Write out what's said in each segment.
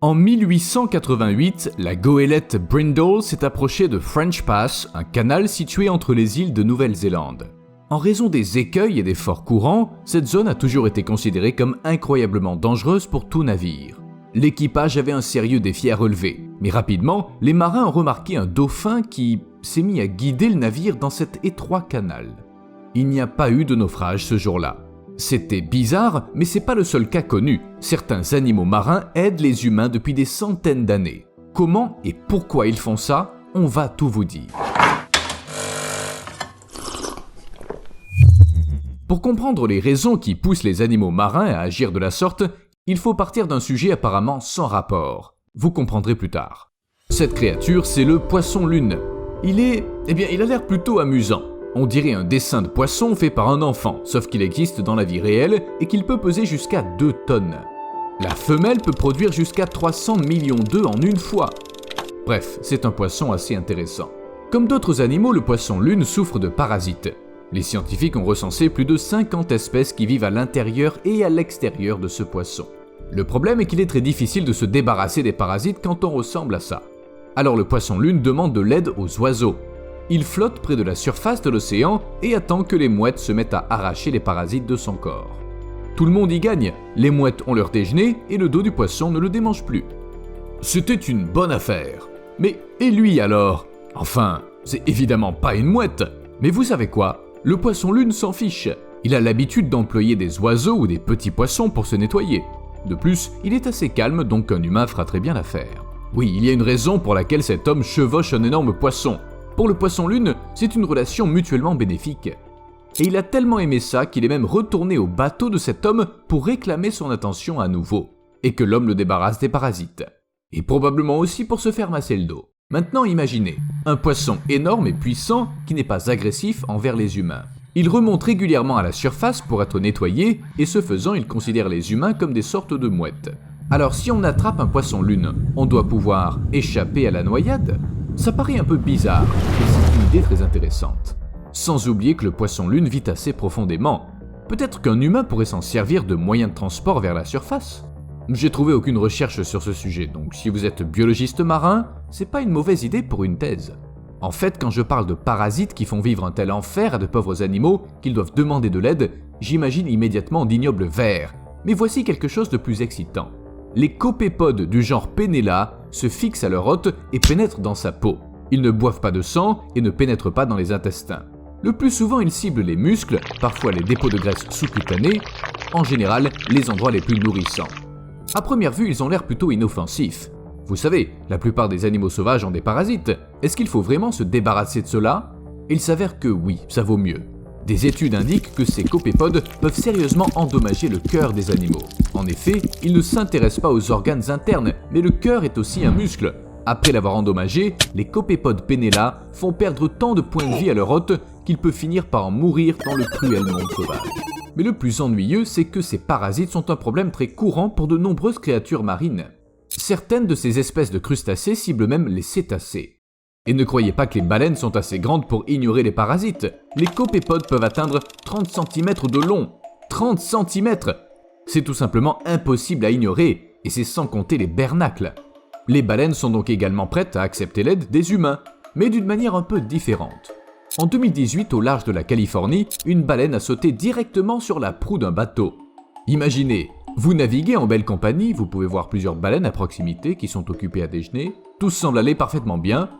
En 1888, la goélette Brindle s'est approchée de French Pass, un canal situé entre les îles de Nouvelle-Zélande. En raison des écueils et des forts courants, cette zone a toujours été considérée comme incroyablement dangereuse pour tout navire. L'équipage avait un sérieux défi à relever, mais rapidement, les marins ont remarqué un dauphin qui s'est mis à guider le navire dans cet étroit canal. Il n'y a pas eu de naufrage ce jour-là. C'était bizarre, mais c'est pas le seul cas connu. Certains animaux marins aident les humains depuis des centaines d'années. Comment et pourquoi ils font ça? On va tout vous dire. Pour comprendre les raisons qui poussent les animaux marins à agir de la sorte, il faut partir d'un sujet apparemment sans rapport. Vous comprendrez plus tard. Cette créature, c'est le poisson-lune. Il a l'air plutôt amusant. On dirait un dessin de poisson fait par un enfant, sauf qu'il existe dans la vie réelle et qu'il peut peser jusqu'à 2 tonnes. La femelle peut produire jusqu'à 300 millions d'œufs en une fois. Bref, c'est un poisson assez intéressant. Comme d'autres animaux, le poisson-lune souffre de parasites. Les scientifiques ont recensé plus de 50 espèces qui vivent à l'intérieur et à l'extérieur de ce poisson. Le problème est qu'il est très difficile de se débarrasser des parasites quand on ressemble à ça. Alors le poisson-lune demande de l'aide aux oiseaux. Il flotte près de la surface de l'océan et attend que les mouettes se mettent à arracher les parasites de son corps. Tout le monde y gagne, les mouettes ont leur déjeuner et le dos du poisson ne le démange plus. C'était une bonne affaire. Mais et lui alors? Enfin, c'est évidemment pas une mouette. Mais vous savez quoi? Le poisson-lune s'en fiche. Il a l'habitude d'employer des oiseaux ou des petits poissons pour se nettoyer. De plus, il est assez calme, donc un humain fera très bien l'affaire. Oui, il y a une raison pour laquelle cet homme chevauche un énorme poisson. Pour le poisson-lune, c'est une relation mutuellement bénéfique. Et il a tellement aimé ça qu'il est même retourné au bateau de cet homme pour réclamer son attention à nouveau, et que l'homme le débarrasse des parasites. Et probablement aussi pour se faire masser le dos. Maintenant imaginez, un poisson énorme et puissant qui n'est pas agressif envers les humains. Il remonte régulièrement à la surface pour être nettoyé, et ce faisant, il considère les humains comme des sortes de mouettes. Alors si on attrape un poisson-lune, on doit pouvoir échapper à la noyade? Ça paraît un peu bizarre, mais c'est une idée très intéressante. Sans oublier que le poisson-lune vit assez profondément. Peut-être qu'un humain pourrait s'en servir de moyen de transport vers la surface? J'ai trouvé aucune recherche sur ce sujet, donc si vous êtes biologiste marin, c'est pas une mauvaise idée pour une thèse. En fait, quand je parle de parasites qui font vivre un tel enfer à de pauvres animaux qu'ils doivent demander de l'aide, j'imagine immédiatement d'ignobles vers. Mais voici quelque chose de plus excitant. Les copépodes du genre Penella se fixent à leur hôte et pénètrent dans sa peau. Ils ne boivent pas de sang et ne pénètrent pas dans les intestins. Le plus souvent, ils ciblent les muscles, parfois les dépôts de graisse sous-cutanée, en général les endroits les plus nourrissants. À première vue, ils ont l'air plutôt inoffensifs. Vous savez, la plupart des animaux sauvages ont des parasites. Est-ce qu'il faut vraiment se débarrasser de cela? Il s'avère que oui, ça vaut mieux. Des études indiquent que ces copépodes peuvent sérieusement endommager le cœur des animaux. En effet, ils ne s'intéressent pas aux organes internes, mais le cœur est aussi un muscle. Après l'avoir endommagé, les copépodes Penella font perdre tant de points de vie à leur hôte qu'il peut finir par en mourir dans le cruel monde sauvage. Mais le plus ennuyeux, c'est que ces parasites sont un problème très courant pour de nombreuses créatures marines. Certaines de ces espèces de crustacés ciblent même les cétacés. Et ne croyez pas que les baleines sont assez grandes pour ignorer les parasites. Les copépodes peuvent atteindre 30 cm de long. 30 cm! C'est tout simplement impossible à ignorer, et c'est sans compter les bernacles. Les baleines sont donc également prêtes à accepter l'aide des humains, mais d'une manière un peu différente. En 2018, au large de la Californie, une baleine a sauté directement sur la proue d'un bateau. Imaginez, vous naviguez en belle compagnie, vous pouvez voir plusieurs baleines à proximité qui sont occupées à déjeuner, tout semble aller parfaitement bien,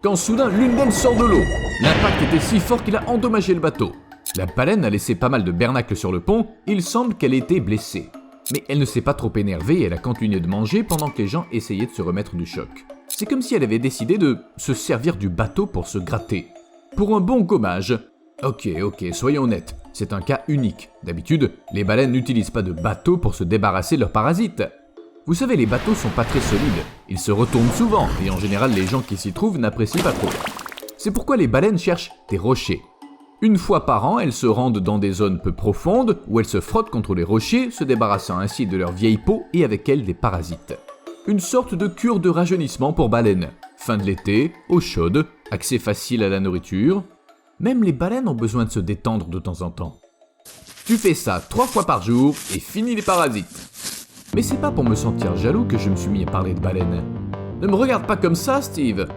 quand soudain l'une d'elles sort de l'eau. L'impact était si fort qu'il a endommagé le bateau. La baleine a laissé pas mal de bernacles sur le pont, et il semble qu'elle ait été blessée. Mais elle ne s'est pas trop énervée et elle a continué de manger pendant que les gens essayaient de se remettre du choc. C'est comme si elle avait décidé de se servir du bateau pour se gratter. Pour un bon gommage. Ok, soyons honnêtes, c'est un cas unique. D'habitude, les baleines n'utilisent pas de bateau pour se débarrasser de leurs parasites. Vous savez, les bateaux sont pas très solides, ils se retournent souvent, et en général les gens qui s'y trouvent n'apprécient pas trop. C'est pourquoi les baleines cherchent des rochers. Une fois par an, elles se rendent dans des zones peu profondes, où elles se frottent contre les rochers, se débarrassant ainsi de leur vieille peau et avec elles des parasites. Une sorte de cure de rajeunissement pour baleines. Fin de l'été, eau chaude, accès facile à la nourriture. Même les baleines ont besoin de se détendre de temps en temps. Tu fais ça 3 fois par jour et fini les parasites. Mais c'est pas pour me sentir jaloux que je me suis mis à parler de baleines. Ne me regarde pas comme ça, Steve.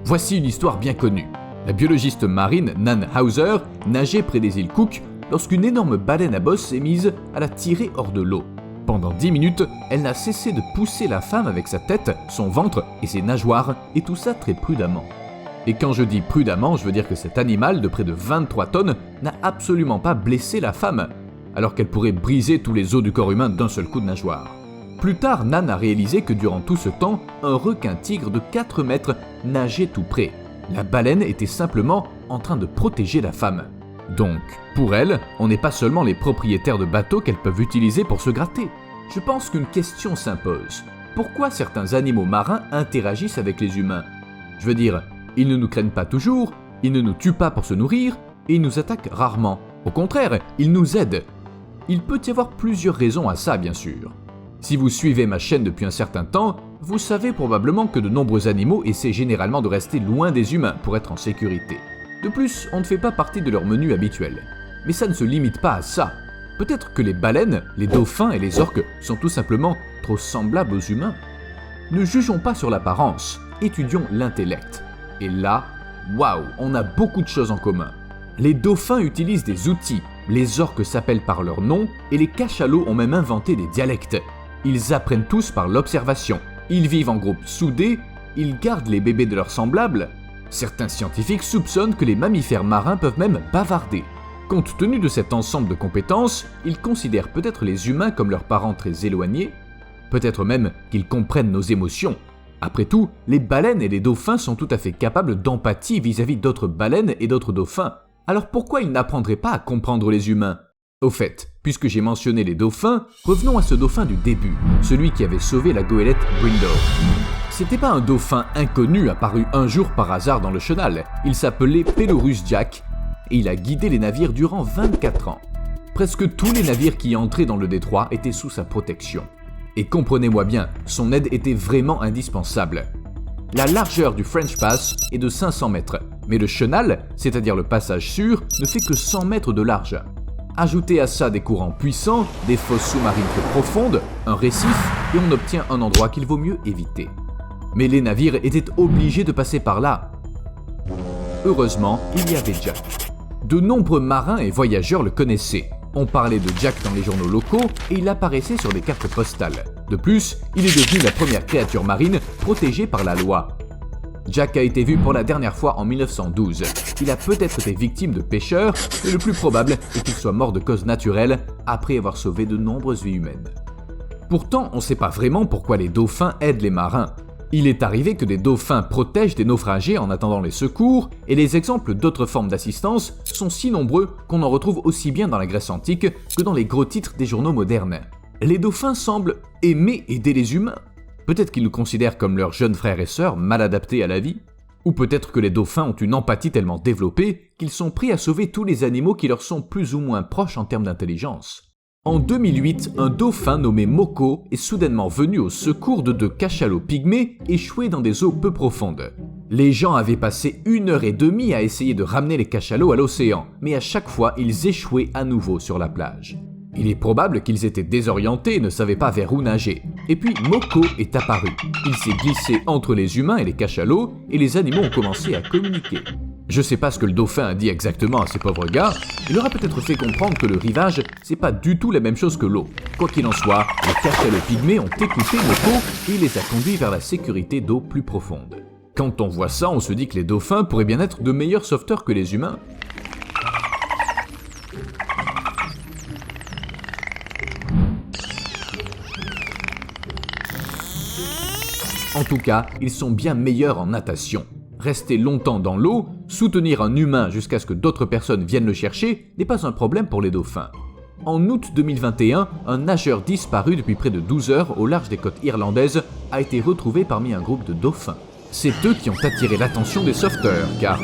Voici une histoire bien connue. La biologiste marine Nan Hauser nageait près des îles Cook lorsqu'une énorme baleine à bosse s'est mise à la tirer hors de l'eau. Pendant 10 minutes, elle n'a cessé de pousser la femme avec sa tête, son ventre et ses nageoires, et tout ça très prudemment. Et quand je dis prudemment, je veux dire que cet animal de près de 23 tonnes n'a absolument pas blessé la femme, alors qu'elle pourrait briser tous les os du corps humain d'un seul coup de nageoire. Plus tard, Nan a réalisé que durant tout ce temps, un requin-tigre de 4 mètres nageait tout près. La baleine était simplement en train de protéger la femme. Donc, pour elle, on n'est pas seulement les propriétaires de bateaux qu'elles peuvent utiliser pour se gratter. Je pense qu'une question s'impose. Pourquoi certains animaux marins interagissent avec les humains? Je veux dire, ils ne nous craignent pas toujours, ils ne nous tuent pas pour se nourrir, et ils nous attaquent rarement. Au contraire, ils nous aident. Il peut y avoir plusieurs raisons à ça, bien sûr. Si vous suivez ma chaîne depuis un certain temps, vous savez probablement que de nombreux animaux essaient généralement de rester loin des humains pour être en sécurité. De plus, on ne fait pas partie de leur menu habituel. Mais ça ne se limite pas à ça. Peut-être que les baleines, les dauphins et les orques sont tout simplement trop semblables aux humains. Ne jugeons pas sur l'apparence, étudions l'intellect. Et là, waouh, on a beaucoup de choses en commun. Les dauphins utilisent des outils, les orques s'appellent par leur nom et les cachalots ont même inventé des dialectes. Ils apprennent tous par l'observation, ils vivent en groupes soudés, ils gardent les bébés de leurs semblables. Certains scientifiques soupçonnent que les mammifères marins peuvent même bavarder. Compte tenu de cet ensemble de compétences, ils considèrent peut-être les humains comme leurs parents très éloignés, peut-être même qu'ils comprennent nos émotions. Après tout, les baleines et les dauphins sont tout à fait capables d'empathie vis-à-vis d'autres baleines et d'autres dauphins. Alors pourquoi ils n'apprendraient pas à comprendre les humains? Au fait, puisque j'ai mentionné les dauphins, revenons à ce dauphin du début, celui qui avait sauvé la goélette Brindle. C'était pas un dauphin inconnu apparu un jour par hasard dans le chenal, il s'appelait Pelorus Jack et il a guidé les navires durant 24 ans. Presque tous les navires qui entraient dans le détroit étaient sous sa protection. Et comprenez-moi bien, son aide était vraiment indispensable. La largeur du French Pass est de 500 mètres, mais le chenal, c'est-à-dire le passage sûr, ne fait que 100 mètres de large. Ajoutez à ça des courants puissants, des fosses sous-marines très profondes, un récif, et on obtient un endroit qu'il vaut mieux éviter. Mais les navires étaient obligés de passer par là. Heureusement, il y avait Jack. De nombreux marins et voyageurs le connaissaient. On parlait de Jack dans les journaux locaux et il apparaissait sur des cartes postales. De plus, il est devenu la première créature marine protégée par la loi. Jack a été vu pour la dernière fois en 1912. Il a peut-être été victime de pêcheurs, mais le plus probable est qu'il soit mort de cause naturelle après avoir sauvé de nombreuses vies humaines. Pourtant, on ne sait pas vraiment pourquoi les dauphins aident les marins. Il est arrivé que des dauphins protègent des naufragés en attendant les secours, et les exemples d'autres formes d'assistance sont si nombreux qu'on en retrouve aussi bien dans la Grèce antique que dans les gros titres des journaux modernes. Les dauphins semblent aimer aider les humains. Peut-être qu'ils nous considèrent comme leurs jeunes frères et sœurs mal adaptés à la vie. Ou peut-être que les dauphins ont une empathie tellement développée qu'ils sont prêts à sauver tous les animaux qui leur sont plus ou moins proches en termes d'intelligence. En 2008, un dauphin nommé Moko est soudainement venu au secours de 2 cachalots pygmées échoués dans des eaux peu profondes. Les gens avaient passé 1h30 à essayer de ramener les cachalots à l'océan, mais à chaque fois ils échouaient à nouveau sur la plage. Il est probable qu'ils étaient désorientés et ne savaient pas vers où nager. Et puis Moko est apparu. Il s'est glissé entre les humains et les cachalots et les animaux ont commencé à communiquer. Je sais pas ce que le dauphin a dit exactement à ces pauvres gars, il leur a peut-être fait comprendre que le rivage, c'est pas du tout la même chose que l'eau. Quoi qu'il en soit, les cachalots pygmées ont écouté Moko et il les a conduits vers la sécurité d'eau plus profonde. Quand on voit ça, on se dit que les dauphins pourraient bien être de meilleurs sauveteurs que les humains. En tout cas, ils sont bien meilleurs en natation. Rester longtemps dans l'eau, soutenir un humain jusqu'à ce que d'autres personnes viennent le chercher n'est pas un problème pour les dauphins. En août 2021, un nageur disparu depuis près de 12 heures au large des côtes irlandaises a été retrouvé parmi un groupe de dauphins. C'est eux qui ont attiré l'attention des sauveteurs, car,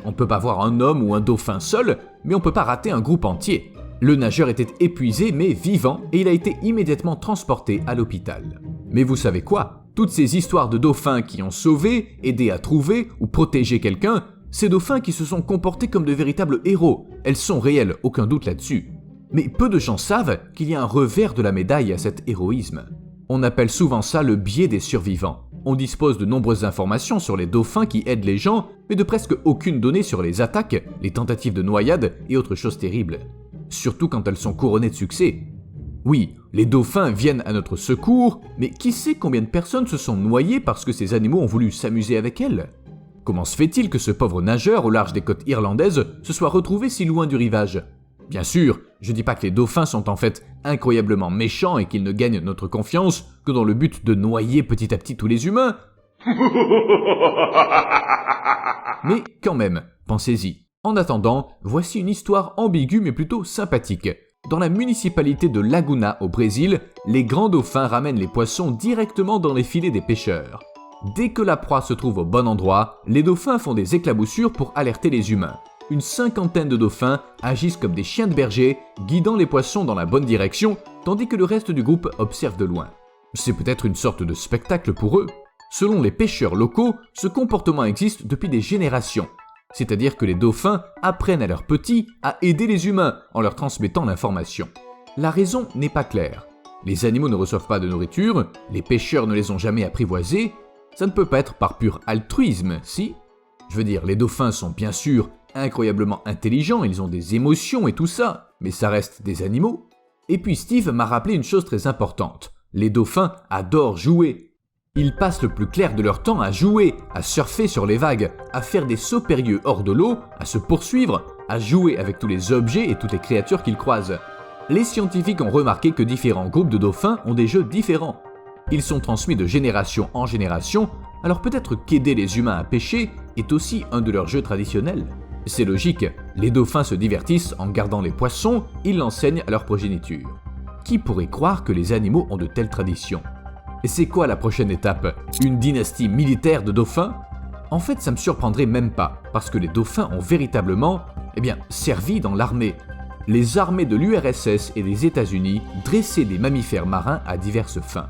on peut pas voir un homme ou un dauphin seul, mais on peut pas rater un groupe entier. Le nageur était épuisé mais vivant et il a été immédiatement transporté à l'hôpital. Mais vous savez quoi ? Toutes ces histoires de dauphins qui ont sauvé, aidé à trouver ou protégé quelqu'un, ces dauphins qui se sont comportés comme de véritables héros, elles sont réelles, aucun doute là-dessus. Mais peu de gens savent qu'il y a un revers de la médaille à cet héroïsme. On appelle souvent ça le biais des survivants. On dispose de nombreuses informations sur les dauphins qui aident les gens, mais de presque aucune donnée sur les attaques, les tentatives de noyade et autres choses terribles. Surtout quand elles sont couronnées de succès. Oui, les dauphins viennent à notre secours, mais qui sait combien de personnes se sont noyées parce que ces animaux ont voulu s'amuser avec elles? Comment se fait-il que ce pauvre nageur au large des côtes irlandaises se soit retrouvé si loin du rivage? Bien sûr, je dis pas que les dauphins sont en fait incroyablement méchants et qu'ils ne gagnent notre confiance que dans le but de noyer petit à petit tous les humains. Mais quand même, pensez-y. En attendant, voici une histoire ambiguë mais plutôt sympathique. Dans la municipalité de Laguna au Brésil, les grands dauphins ramènent les poissons directement dans les filets des pêcheurs. Dès que la proie se trouve au bon endroit, les dauphins font des éclaboussures pour alerter les humains. Une cinquantaine de dauphins agissent comme des chiens de berger, guidant les poissons dans la bonne direction, tandis que le reste du groupe observe de loin. C'est peut-être une sorte de spectacle pour eux. Selon les pêcheurs locaux, ce comportement existe depuis des générations. C'est-à-dire que les dauphins apprennent à leurs petits à aider les humains en leur transmettant l'information. La raison n'est pas claire. Les animaux ne reçoivent pas de nourriture, les pêcheurs ne les ont jamais apprivoisés. Ça ne peut pas être par pur altruisme, si? Je veux dire, les dauphins sont bien sûr incroyablement intelligents, ils ont des émotions et tout ça, mais ça reste des animaux. Et puis Steve m'a rappelé une chose très importante. Les dauphins adorent jouer. Ils passent le plus clair de leur temps à jouer, à surfer sur les vagues, à faire des sauts périlleux hors de l'eau, à se poursuivre, à jouer avec tous les objets et toutes les créatures qu'ils croisent. Les scientifiques ont remarqué que différents groupes de dauphins ont des jeux différents. Ils sont transmis de génération en génération, alors peut-être qu'aider les humains à pêcher est aussi un de leurs jeux traditionnels. C'est logique, les dauphins se divertissent en gardant les poissons, ils l'enseignent à leur progéniture. Qui pourrait croire que les animaux ont de telles traditions? Et c'est quoi la prochaine étape? Une dynastie militaire de dauphins? En fait, ça me surprendrait même pas, parce que les dauphins ont véritablement, servi dans l'armée. Les armées de l'URSS et des États-Unis dressaient des mammifères marins à diverses fins.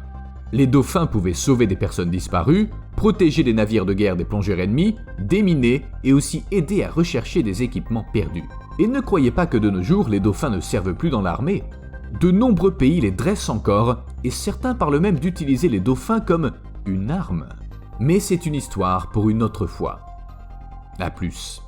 Les dauphins pouvaient sauver des personnes disparues, protéger les navires de guerre des plongeurs ennemis, déminer et aussi aider à rechercher des équipements perdus. Et ne croyez pas que de nos jours les dauphins ne servent plus dans l'armée. De nombreux pays les dressent encore et certains parlent même d'utiliser les dauphins comme une arme. Mais c'est une histoire pour une autre fois. À plus.